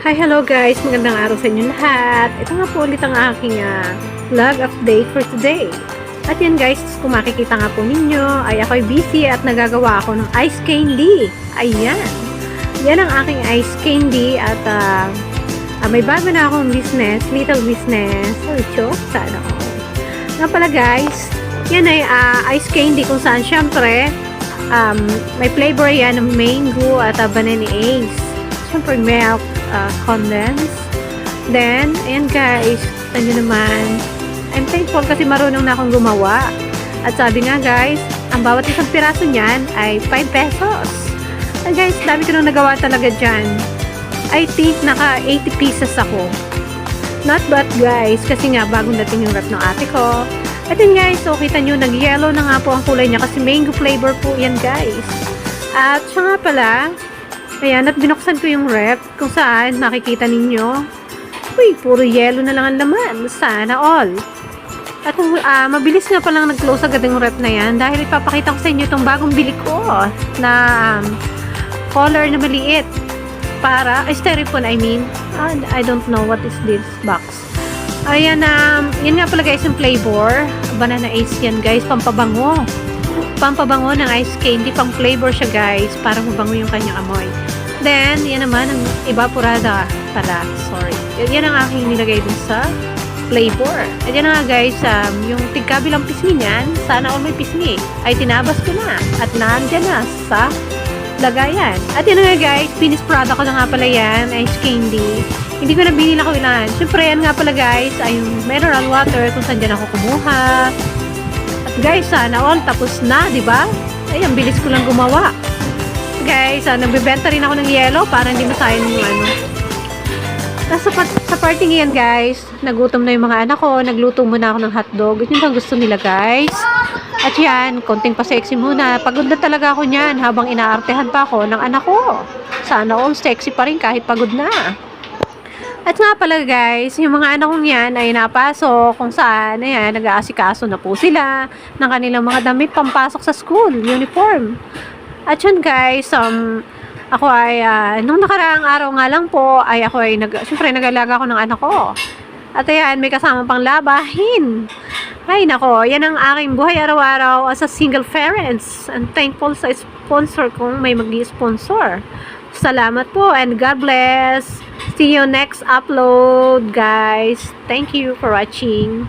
Hi, hello guys! Magandang araw sa inyo lahat. Ito nga po ulit ang aking vlog update for today. At yan guys, kung makikita nga po ninyo, ay ako'y busy at nagagawa ako ng ice candy. Ayan! Yan ang aking ice candy at may bago na akong business, little business. Sorry, sana ako. Nga pala guys, yan ay ice candy kung saan syempre, may flavor yan ng mango at banana ace. Syempre milk, condense. Then, ayan guys, kita nyo naman, I'm thankful kasi marunong na akong gumawa. At sabi nga guys, ang bawat isang piraso niyan ay 5 pesos. And guys, dami ko nang nagawa talaga dyan. I think naka 80 pieces ako. Not bad guys, kasi nga bagong dating yung rep ng ate ko. At yun guys, so kita nyo, nag-yellow na nga po ang kulay niya kasi mango flavor po yan guys. At siya nga pala, ayan, at binuksan ko yung rep kung saan nakikita ninyo, uy, puro yellow na lang ang laman. Sana all. At mabilis nga palang nag-close agad yung rep na yan dahil ipapakita ko sa inyo itong bagong bili ko na color na maliit para, styrofoam I mean. I don't know what is this box. Ayan, yan nga pala guys yung flavor. Banana ace yan guys, pampabango. Pampabango ng ice candy, pang flavor siya guys, para mabango yung kanyang amoy. Then, yan naman ang evaporada pala, sorry. Yan ang aking nilagay dun sa flavor. At yan nga guys, yung tigkabilang pisngi niyan, sana all may pisngi, ay tinabas ko na at nandyan na sa lagayan. At yan nga guys, finished product ko na nga pala yan, ice candy. Hindi ko na binila ko ilan. Siyempre yan nga pala guys, ay yung mineral water kung saan dyan ako kumuha. Guys, sana all tapos na, di ba? Ay, ang bilis ko lang gumawa. Guys, nagbebenta rin ako ng yellow para hindi masayang yung ano. Sa party ngayon, guys, nagutom na yung mga anak ko. Nagluto muna ako ng hotdog. Ito yung gusto nila, guys. At yan, konting pa-sexy muna. Pagod na talaga ako niyan habang inaartehan pa ako ng anak ko. Sana all sexy pa rin kahit pagod na. At nga pala guys, yung mga anak kong yan ay napasok kung saan, ayan, nag-aasikaso na po sila ng kanilang mga damit pampasok sa school, uniform. At yun guys, ako ay, nung nakaraang araw nga lang po, ay ako ay, syempre nag-alaga ako ng anak ko. At ayan, may kasama pang labahin. Ay nako, yan ang aking buhay araw-araw as a single parents. And thankful sa sponsor kung may mag-sponsor. Salamat po and God bless. See you next upload, guys. Thank you for watching.